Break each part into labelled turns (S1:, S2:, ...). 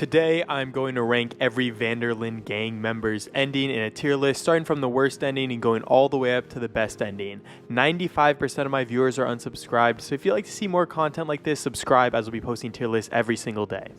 S1: Today, I'm going to rank every Vanderlyn gang member's ending in a tier list, starting from the worst ending and going all the way up to the best ending. 95% of my viewers are unsubscribed, so if you'd like to see more content like this, subscribe, as we'll be posting tier lists every single day.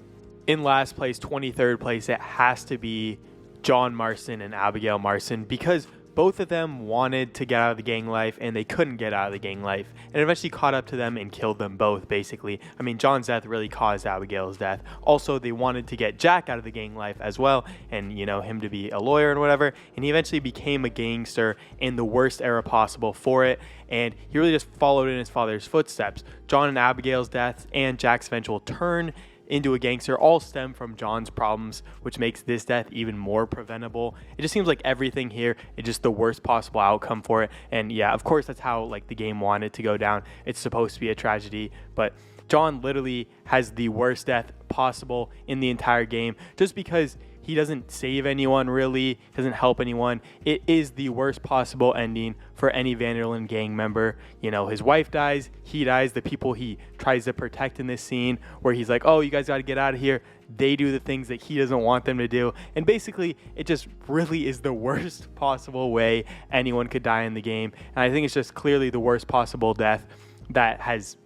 S1: In last place, 23rd place, it has to be John Marston and Abigail Marston, because both of them wanted to get out of the gang life and they couldn't get out of the gang life, and eventually caught up to them and killed them both, basically. I mean, John's death really caused Abigail's death. Also, they wanted to get Jack out of the gang life as well, and him to be a lawyer and whatever, and he eventually became a gangster in the worst era possible for it, and he really just followed in his father's footsteps. John and Abigail's deaths and Jack's eventual turn into a gangster all stem from John's problems, which makes this death even more preventable. It just seems like everything here is just the worst possible outcome for it. And yeah, of course, that's how the game wanted to go down. It's supposed to be a tragedy, but John literally has the worst death possible in the entire game, just because he doesn't save anyone, really doesn't help anyone. It is the worst possible ending for any Vanderlyn gang member. His wife dies, he dies, the people he tries to protect in this scene where he's like, oh, you guys got to get out of here, they do the things that he doesn't want them to do. And basically, it just really is the worst possible way anyone could die in the game. And I think it's just clearly the worst possible death that has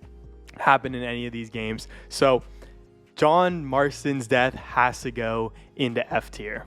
S1: happened in any of these games. So John Marston's death has to go into F tier.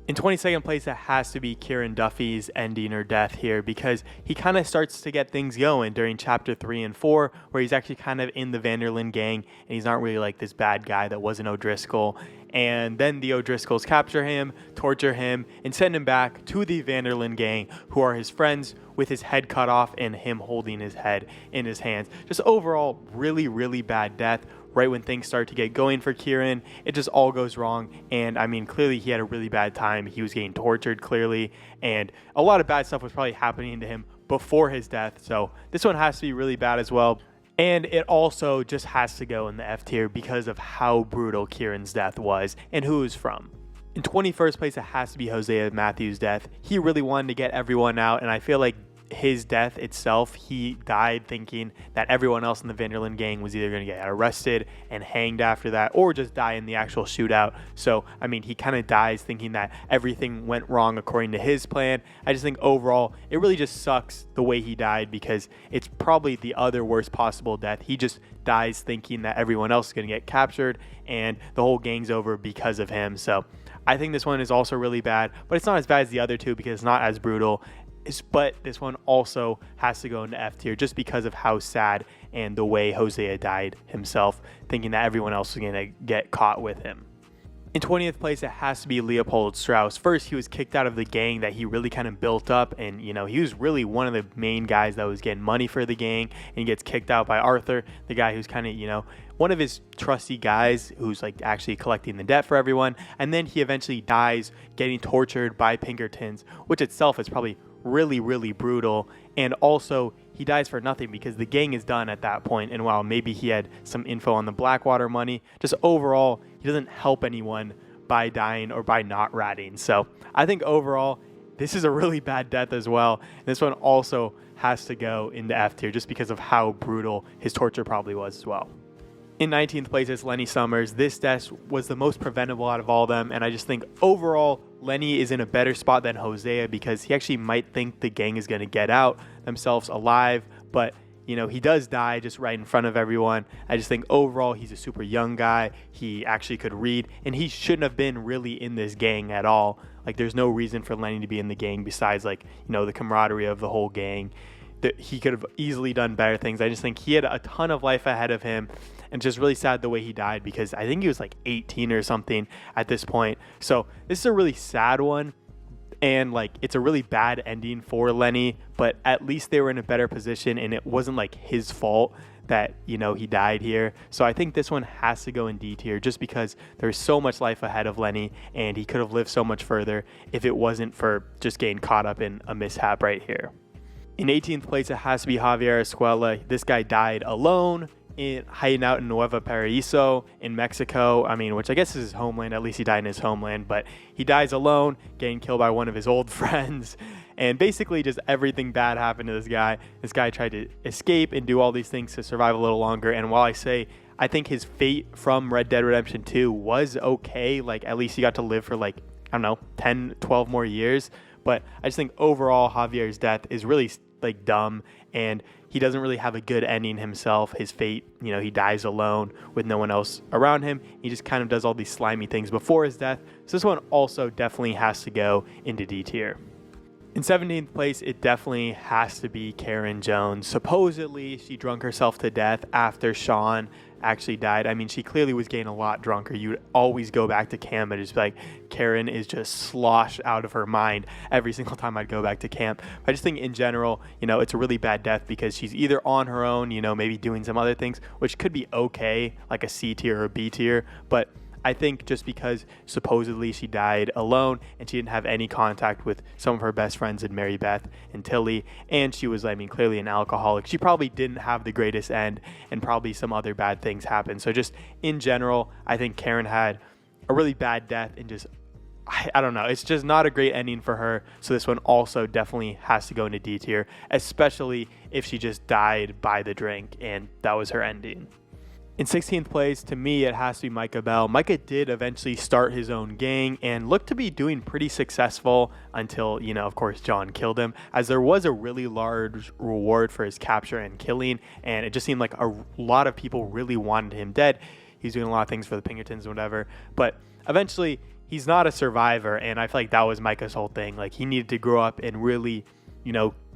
S1: In 22nd place, it has to be Kieran Duffy's ending or death here, because he kind of starts to get things going during chapter 3 and 4, where he's actually kind of in the Vanderlyn gang, and he's not really like this bad guy that wasn't O'Driscoll. And then the O'Driscolls capture him, torture him, and send him back to the Vanderlyn gang, who are his friends, with his head cut off and him holding his head in his hands. Just overall, really, really bad death. Right when things start to get going for Kieran, it just all goes wrong. And I mean, clearly he had a really bad time. He was getting tortured, clearly, and a lot of bad stuff was probably happening to him before his death. So this one has to be really bad as well. And it also just has to go in the F tier because of how brutal Kieran's death was and who it was from. In 21st place, it has to be Hosea Matthews' death. He really wanted to get everyone out, and I feel like his death itself, he died thinking that everyone else in the Vanderlyn gang was either going to get arrested and hanged after that, or just die in the actual shootout. So, I mean, he kind of dies thinking that everything went wrong according to his plan. I just think overall, it really just sucks the way he died, because it's probably the other worst possible death. He just dies thinking that everyone else is going to get captured and the whole gang's over because of him. So I think this one is also really bad, but it's not as bad as the other two because it's not as brutal. But this one also has to go into F tier just because of how sad and the way Hosea died himself, thinking that everyone else was going to get caught with him. In 20th place, it has to be Leopold Strauss. First, he was kicked out of the gang that he really kind of built up, and he was really one of the main guys that was getting money for the gang, and he gets kicked out by Arthur, the guy who's kind of one of his trusty guys who's actually collecting the debt for everyone. And then he eventually dies getting tortured by Pinkertons, which itself is probably really, really brutal. And also, he dies for nothing because the gang is done at that point. And while maybe he had some info on the Blackwater money, just overall, he doesn't help anyone by dying or by not ratting. So I think overall, this is a really bad death as well. And this one also has to go into F tier just because of how brutal his torture probably was as well. In 19th place is Lenny Summers. This death was the most preventable out of all of them, and I just think overall Lenny is in a better spot than Hosea, because he actually might think the gang is going to get out themselves alive, but he does die just right in front of everyone. I just think overall he's a super young guy. He actually could read, and he shouldn't have been really in this gang at all. There's no reason for Lenny to be in the gang besides the camaraderie of the whole gang. He could have easily done better things. I just think he had a ton of life ahead of him, and just really sad the way he died, because I think he was 18 or something at this point. So this is a really sad one, and it's a really bad ending for Lenny, but at least they were in a better position, and it wasn't his fault that he died here. So I think this one has to go in D tier just because there's so much life ahead of Lenny, and he could have lived so much further if it wasn't for just getting caught up in a mishap right here. In 18th place, it has to be Javier Escuela. This guy died alone, hiding out in Nuevo Paraíso in Mexico. Which I guess is his homeland. At least he died in his homeland, but he dies alone, getting killed by one of his old friends. And basically just everything bad happened to this guy. This guy tried to escape and do all these things to survive a little longer. And while I say I think his fate from Red Dead Redemption 2 was okay. Like, at least he got to live for like, I don't know, 10, 12 more years. But I just think overall Javier's death is really like dumb, and he doesn't really have a good ending himself. His fate, he dies alone with no one else around him. He just kind of does all these slimy things before his death. So this one also definitely has to go into D tier. In 17th place, it definitely has to be Karen Jones. Supposedly, she drunk herself to death after Sean actually died. I mean, she clearly was getting a lot drunker. You would always go back to camp and just be like, Karen is just sloshed out of her mind every single time I'd go back to camp. I just think in general, it's a really bad death because she's either on her own, maybe doing some other things, which could be okay, like a C tier or a B tier, but I think just because supposedly she died alone and she didn't have any contact with some of her best friends in Mary Beth and Tilly, and she was, clearly an alcoholic, she probably didn't have the greatest end, and probably some other bad things happened. So just in general, I think Karen had a really bad death, and just, I don't know, it's just not a great ending for her. So this one also definitely has to go into D tier, especially if she just died by the drink and that was her ending. In 16th place, to me, it has to be Micah Bell. Micah did eventually start his own gang and looked to be doing pretty successful until, of course, John killed him, as there was a really large reward for his capture and killing, and it just seemed like a lot of people really wanted him dead. He's doing a lot of things for the Pinkertons and whatever, but eventually he's not a survivor, and I feel like that was Micah's whole thing. Like, he needed to grow up and really,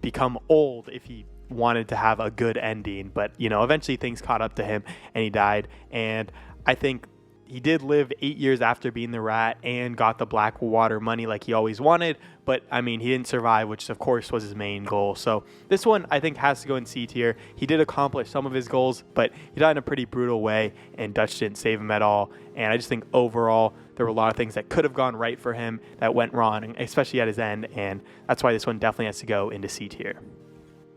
S1: become old if he wanted to have a good ending, but eventually things caught up to him and he died. And I think he did live 8 years after being the rat and got the Blackwater money like he always wanted, but he didn't survive, which of course was his main goal. So this one I think has to go in C tier. He did accomplish some of his goals, but he died in a pretty brutal way and Dutch didn't save him at all. And I just think overall there were a lot of things that could have gone right for him that went wrong, especially at his end, and that's why this one definitely has to go into C tier.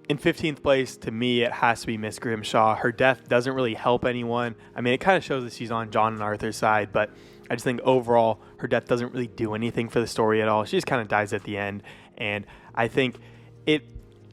S1: In 15th place, to me, it has to be Miss Grimshaw. Her death doesn't really help anyone. It kind of shows that she's on John and Arthur's side, but I just think overall, her death doesn't really do anything for the story at all. She just kind of dies at the end, and I think it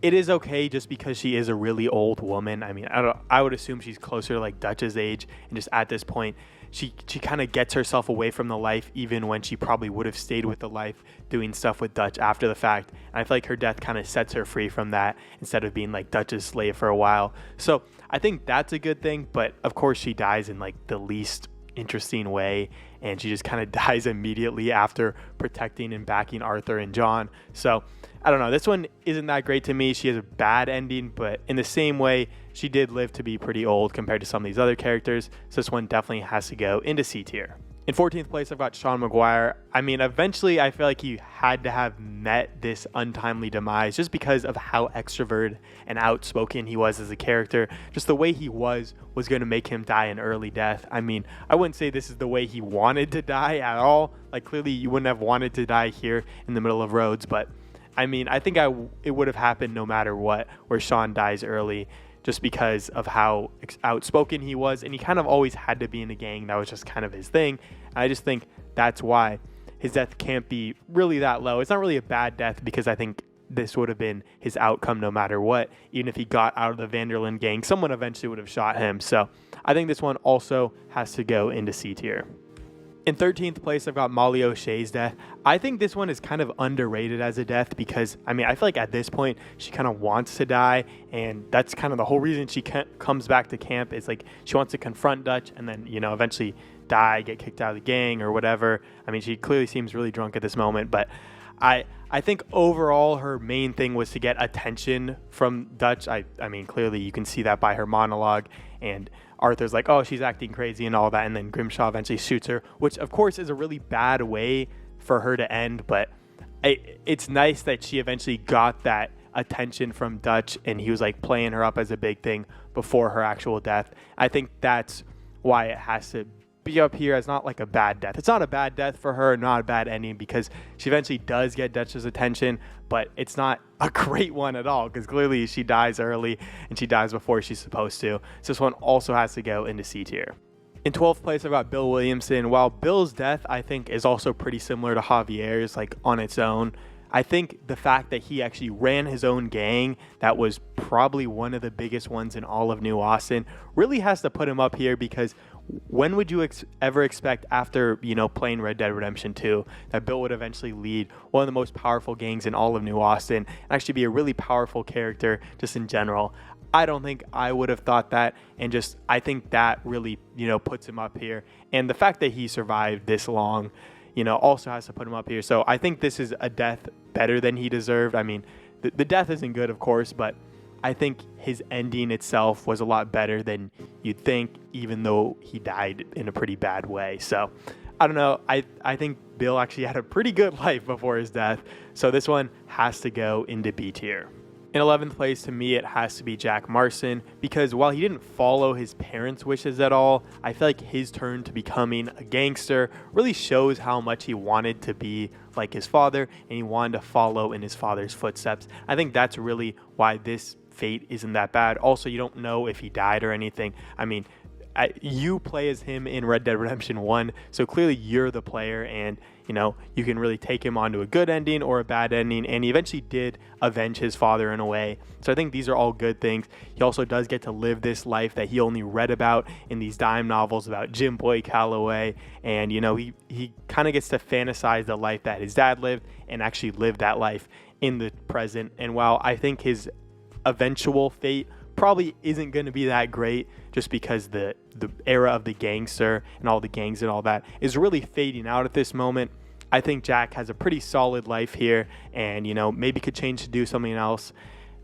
S1: is okay just because she is a really old woman. I would assume she's closer to like Dutch's age, and just at this point, she kind of gets herself away from the life, even when she probably would have stayed with the life doing stuff with Dutch after the fact. And I feel like her death kind of sets her free from that instead of being like Dutch's slave for a while. So I think that's a good thing, but of course she dies in like the least interesting way, and she just kind of dies immediately after protecting and backing Arthur and John. So I don't know, this one isn't that great to me. She has a bad ending, but in the same way, she did live to be pretty old compared to some of these other characters. So this one definitely has to go into C tier. In 14th place, I've got Sean Maguire. Eventually I feel like he had to have met this untimely demise just because of how extroverted and outspoken he was as a character. Just the way he was going to make him die an early death. I wouldn't say this is the way he wanted to die at all. Like, clearly you wouldn't have wanted to die here in the middle of Rhodes, but I think it would have happened no matter what, where Sean dies early, just because of how outspoken he was, and he kind of always had to be in a gang. That was just kind of his thing. And I just think that's why his death can't be really that low. It's not really a bad death because I think this would have been his outcome no matter what. Even if he got out of the Vanderlyn gang, someone eventually would have shot him. So I think this one also has to go into C tier. In 13th place, I've got Molly O'Shea's death. I think this one is kind of underrated as a death because, I feel like at this point, she kind of wants to die, and that's kind of the whole reason she comes back to camp is like she wants to confront Dutch and then, eventually die, get kicked out of the gang or whatever. She clearly seems really drunk at this moment, but I think overall her main thing was to get attention from Dutch. Clearly you can see that by her monologue, and Arthur's like, oh, she's acting crazy and all that, and then Grimshaw eventually shoots her, which of course is a really bad way for her to end, but it's nice that she eventually got that attention from Dutch, and he was like playing her up as a big thing before her actual death. I think that's why it has to be up here as not like a bad death. It's not a bad death for her, not a bad ending, because she eventually does get Dutch's attention, but it's not a great one at all because clearly she dies early and she dies before she's supposed to. So this one also has to go into C tier. In 12th place, I've got Bill Williamson. While Bill's death, I think, is also pretty similar to Javier's, like on its own. I think the fact that he actually ran his own gang, that was probably one of the biggest ones in all of New Austin, really has to put him up here, because when would you ever expect, after, playing Red Dead Redemption 2, that Bill would eventually lead one of the most powerful gangs in all of New Austin and actually be a really powerful character just in general? I don't think I would have thought that, and I think that really, puts him up here. And the fact that he survived this long, also has to put him up here. So I think this is a death better than he deserved. I mean, the death isn't good, of course, but I think his ending itself was a lot better than you'd think, even though he died in a pretty bad way. So I don't know. I think Bill actually had a pretty good life before his death. So this one has to go into B tier. In 11th place, to me, it has to be Jack Marson, because while he didn't follow his parents' wishes at all, I feel like his turn to becoming a gangster really shows how much he wanted to be like his father, and he wanted to follow in his father's footsteps. I think that's really why this fate isn't that bad. Also, you don't know if he died or anything. I mean, you play as him in Red Dead Redemption 1, so clearly you're the player, and you can really take him onto a good ending or a bad ending, and he eventually did avenge his father in a way. So I think these are all good things. He also does get to live this life that he only read about in these dime novels about Jim Boy Calloway, and he kind of gets to fantasize the life that his dad lived and actually live that life in the present. And while I think his eventual fate probably isn't going to be that great, just because the era of the gangster and all the gangs and all that is really fading out at this moment, I think Jack has a pretty solid life here, and maybe could change to do something else.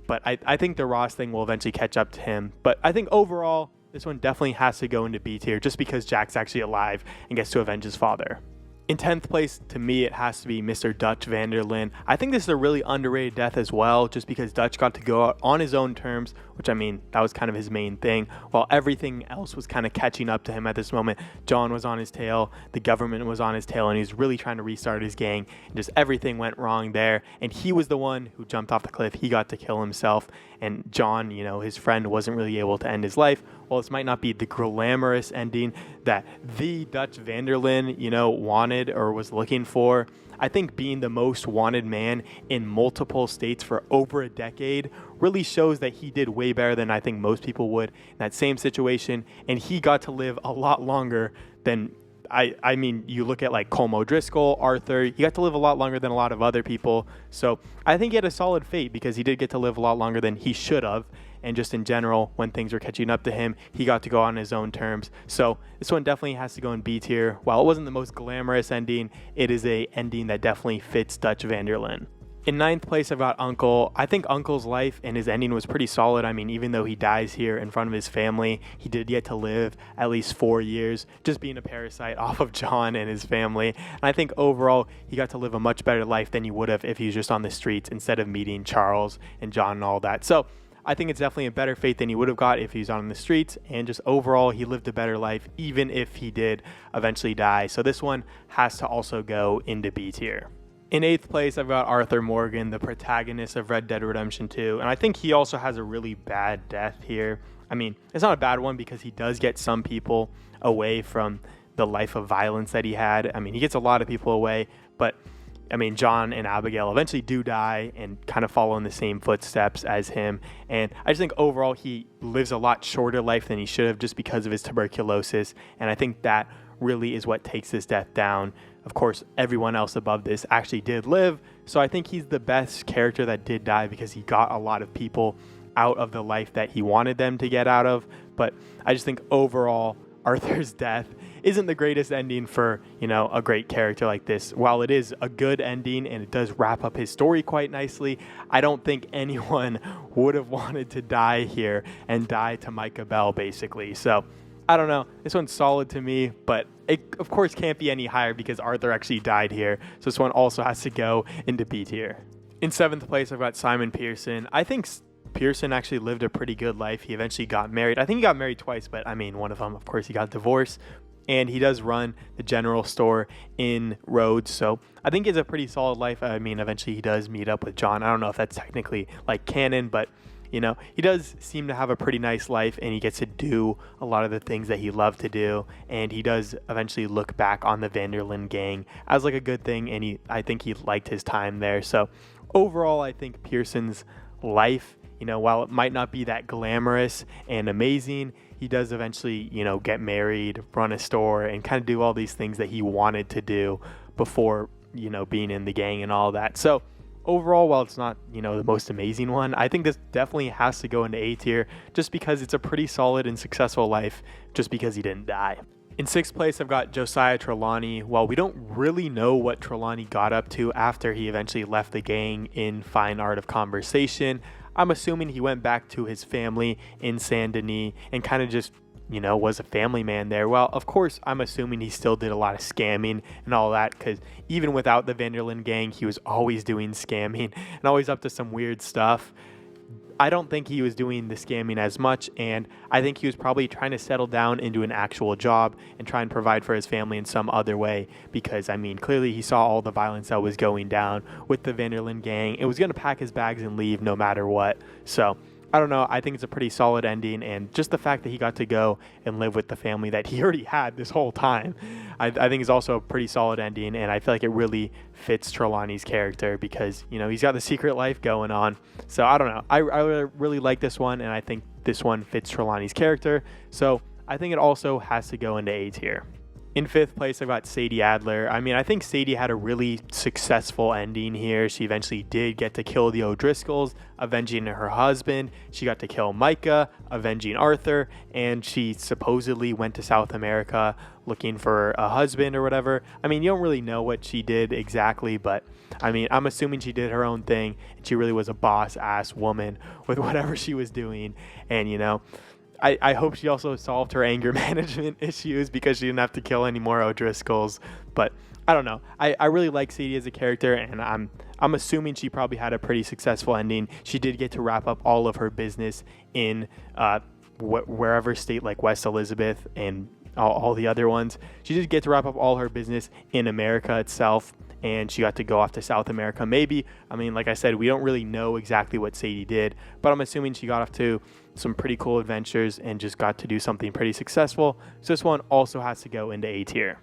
S1: But I think the Ross thing will eventually catch up to him. But I think overall, this one definitely has to go into B tier, just because Jack's actually alive and gets to avenge his father. In 10th place, to me, it has to be Mr. Dutch van der Linde. I think this is a really underrated death as well, just because Dutch got to go out on his own terms, which, I mean, that was kind of his main thing, while everything else was kind of catching up to him at this moment. John was on his tail, the government was on his tail, and he was really trying to restart his gang, and just everything went wrong there. And he was the one who jumped off the cliff. He got to kill himself, and John, his friend, wasn't really able to end his life. Well, this might not be the glamorous ending that the Dutch van der Linde, wanted or was looking for. I think being the most wanted man in multiple states for over a decade really shows that he did way better than I think most people would in that same situation, and he got to live a lot longer than I mean, you look at like Colm O'Driscoll, Arthur, he got to live a lot longer than a lot of other people. So I think he had a solid fate, because he did get to live a lot longer than he should have. And just in general, when things were catching up to him, he got to go on his own terms. So this one definitely has to go in B tier. While it wasn't the most glamorous ending, it is a ending that definitely fits Dutch van der Linde. In 9th place, I've got Uncle. I think Uncle's life and his ending was pretty solid. I mean, even though he dies here in front of his family, he did get to live at least 4 years just being a parasite off of John and his family. And I think overall, he got to live a much better life than he would have if he was just on the streets instead of meeting Charles and John and all that. So I think it's definitely a better fate than he would have got if he was on the streets, and just overall, he lived a better life, even if he did eventually die. So this one has to also go into B tier. In 8th place, I've got Arthur Morgan, the protagonist of Red Dead Redemption 2, and I think he also has a really bad death here. I mean, it's not a bad one, because he does get some people away from the life of violence that he had. I mean, he gets a lot of people away, but I mean, John and Abigail eventually do die and kind of follow in the same footsteps as him. And I just think overall he lives a lot shorter life than he should have, just because of his tuberculosis. And I think that really is what takes this death down. Of course, everyone else above this actually did live. So I think he's the best character that did die, because he got a lot of people out of the life that he wanted them to get out of. But I just think overall, Arthur's death isn't the greatest ending for, a great character like this. While it is a good ending and it does wrap up his story quite nicely, I don't think anyone would have wanted to die here and die to Micah Bell, basically. So I don't know. This one's solid to me, but it, of course, can't be any higher because Arthur actually died here. So this one also has to go into B tier. In 7th place, I've got Simon Pearson. I think Pearson actually lived a pretty good life. He eventually got married. I think he got married twice, but I mean, one of them, of course, he got divorced. And he does run the general store in Rhodes. So I think it's a pretty solid life. I mean, eventually he does meet up with John. I don't know if that's technically like canon, but he does seem to have a pretty nice life, and he gets to do a lot of the things that he loved to do, and he does eventually look back on the van der Linde gang as like a good thing, and I think he liked his time there. So overall, I think Pearson's life, while it might not be that glamorous and amazing, he does eventually, get married, run a store, and kind of do all these things that he wanted to do before, being in the gang and all that. So overall, while it's not, the most amazing one, I think this definitely has to go into A tier just because it's a pretty solid and successful life just because he didn't die. In sixth place, I've got Josiah Trelawney. While we don't really know what Trelawney got up to after he eventually left the gang in Fine Art of Conversation, I'm assuming he went back to his family in Saint Denis and kind of just, was a family man there. Well, of course, I'm assuming he still did a lot of scamming and all that, because even without the van der Linde gang, he was always doing scamming and always up to some weird stuff. I don't think he was doing the scamming as much, and I think he was probably trying to settle down into an actual job and try and provide for his family in some other way, because, clearly he saw all the violence that was going down with the van der Linde gang. It was going to pack his bags and leave no matter what. So I don't know. I think it's a pretty solid ending, and just the fact that he got to go and live with the family that he already had this whole time, I think is also a pretty solid ending, and I feel like it really fits Trelawney's character because, he's got the secret life going on. So I don't know. I really like this one, and I think this one fits Trelawney's character. So I think it also has to go into A tier. In fifth place, I've got Sadie Adler. I think Sadie had a really successful ending here. She eventually did get to kill the O'Driscolls, avenging her husband. She got to kill Micah, avenging Arthur, and she supposedly went to South America looking for a husband or whatever. You don't really know what she did exactly, but I'm assuming she did her own thing, and she really was a boss-ass woman with whatever she was doing, and, I hope she also solved her anger management issues because she didn't have to kill any more O'Driscolls. But I don't know. I really like Sadie as a character, and I'm assuming she probably had a pretty successful ending. She did get to wrap up all of her business in wherever state, like West Elizabeth and all the other ones. She did get to wrap up all her business in America itself, and she got to go off to South America. Maybe, like I said, we don't really know exactly what Sadie did, but I'm assuming she got off to some pretty cool adventures and just got to do something pretty successful. So this one also has to go into A tier.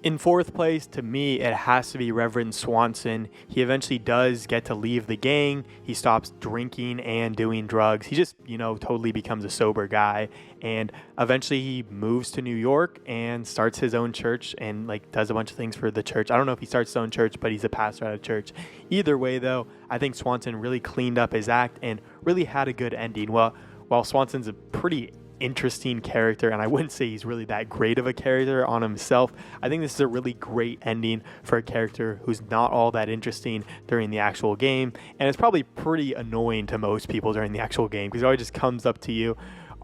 S1: In fourth place, to me, it has to be Reverend Swanson. He eventually does get to leave the gang. He stops drinking and doing drugs. He just, totally becomes a sober guy. And eventually he moves to New York and starts his own church and does a bunch of things for the church. I don't know if he starts his own church, but he's a pastor at a church. Either way, though, I think Swanson really cleaned up his act and really had a good ending. Well, while Swanson's a pretty interesting character, and I wouldn't say he's really that great of a character on himself, I think this is a really great ending for a character who's not all that interesting during the actual game, and it's probably pretty annoying to most people during the actual game because he always just comes up to you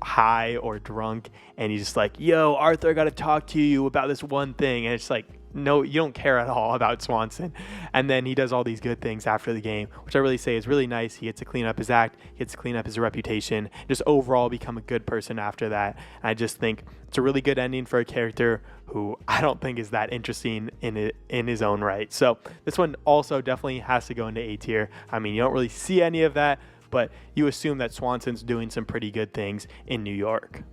S1: high or drunk and he's just like, yo, Arthur, I gotta talk to you about this one thing, and it's like, no, you don't care at all about Swanson. And then he does all these good things after the game, which I really say is really nice. He gets to clean up his act, he gets to clean up his reputation, just overall become a good person after that. And I just think it's a really good ending for a character who I don't think is that interesting in his own right. So this one also definitely has to go into A tier. You don't really see any of that, but you assume that Swanson's doing some pretty good things in New York.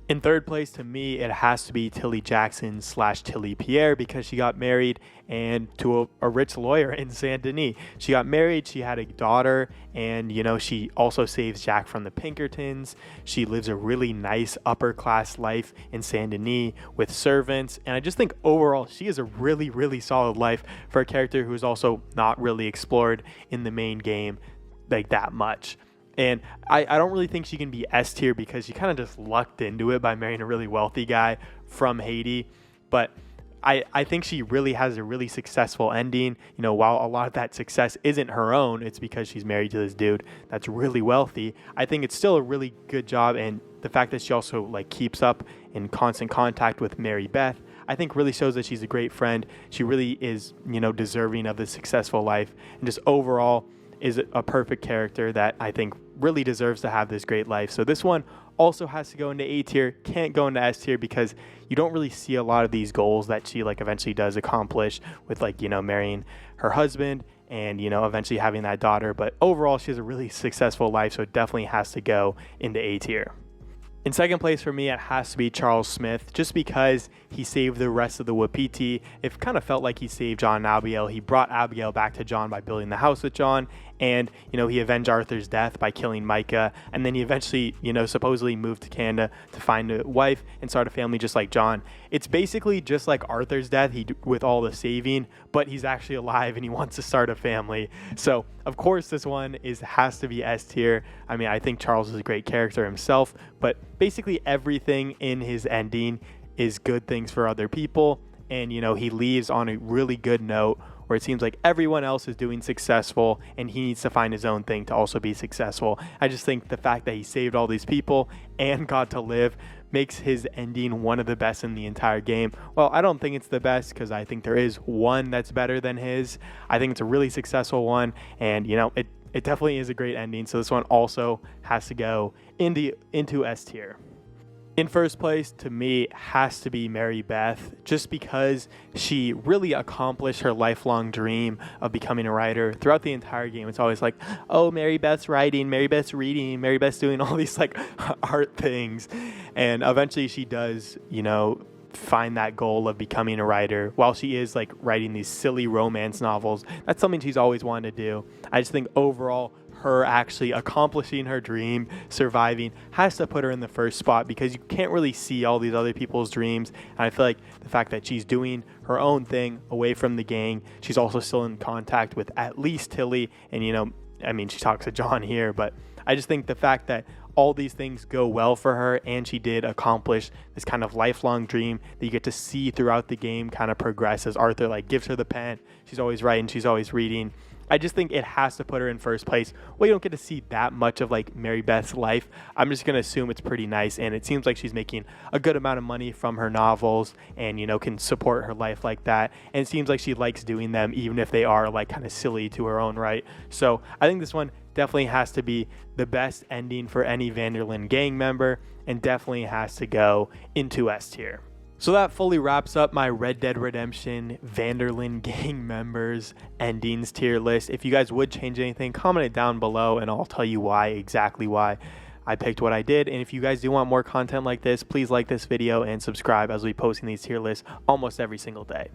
S1: In third place, to me, it has to be Tilly Jackson / Tilly Pierre because she got married and to a rich lawyer in Saint Denis. She got married, she had a daughter, and, she also saves Jack from the Pinkertons. She lives a really nice upper class life in Saint Denis with servants. And I just think overall, she is a really, really solid life for a character who is also not really explored in the main game that much. And I don't really think she can be S tier because she kind of just lucked into it by marrying a really wealthy guy from Haiti. But I think she really has a really successful ending. While a lot of that success isn't her own, it's because she's married to this dude that's really wealthy. I think it's still a really good job. And the fact that she also keeps up in constant contact with Mary Beth, I think really shows that she's a great friend. She really is, deserving of this successful life, and just overall is a perfect character that I think really deserves to have this great life. So this one also has to go into A tier, can't go into S tier because you don't really see a lot of these goals that she like eventually does accomplish with like, you know, marrying her husband and, you know, eventually having that daughter. But overall, she has a really successful life, so it definitely has to go into A tier. In second place for me, it has to be Charles Smith, just because he saved the rest of the Wapiti. It kind of felt like he saved John and Abigail. He brought Abigail back to John by building the house with John, and, you know, he avenged Arthur's death by killing Micah, and then he eventually, you know, supposedly moved to Canada to find a wife and start a family just like John. It's basically just like Arthur's death, with all the saving, but he's actually alive and he wants to start a family. So, of course, this one has to be S tier. I mean, I think Charles is a great character himself, but basically everything in his ending is good things for other people, and, you know, he leaves on a really good note where it seems like everyone else is doing successful and he needs to find his own thing to also be successful. I just think the fact that he saved all these people and got to live makes his ending one of the best in the entire game. Well, I don't think it's the best because I think there is one that's better than his. I think it's a really successful one, and, you know, it definitely is a great ending. So this one also has to go into S tier. In first place, to me, has to be Mary Beth, just because she really accomplished her lifelong dream of becoming a writer. Throughout the entire game, it's always like, oh, Mary Beth's writing, Mary Beth's reading, Mary Beth's doing all these like art things. And eventually she does, you know, find that goal of becoming a writer while she is like writing these silly romance novels. That's something she's always wanted to do. I just think overall, her actually accomplishing her dream, surviving, has to put her in the first spot, because you can't really see all these other people's dreams. And I feel like the fact that she's doing her own thing away from the gang, she's also still in contact with at least Tilly, and, you know, I mean, she talks to John here, but I just think the fact that all these things go well for her and she did accomplish this kind of lifelong dream that you get to see throughout the game kind of progress as Arthur like gives her the pen. She's always writing, she's always reading. I just think it has to put her in first place. Well, you don't get to see that much of like Mary Beth's life. I'm just going to assume it's pretty nice, and it seems like she's making a good amount of money from her novels and, you know, can support her life like that. And it seems like she likes doing them, even if they are like kind of silly to her own right. So I think this one definitely has to be the best ending for any Vanderlyn gang member, and definitely has to go into S tier. So that fully wraps up my Red Dead Redemption Vanderlyn gang members endings tier list. If you guys would change anything, comment it down below and I'll tell you exactly why I picked what I did. And if you guys do want more content like this, please like this video and subscribe, as we posting these tier lists almost every single day.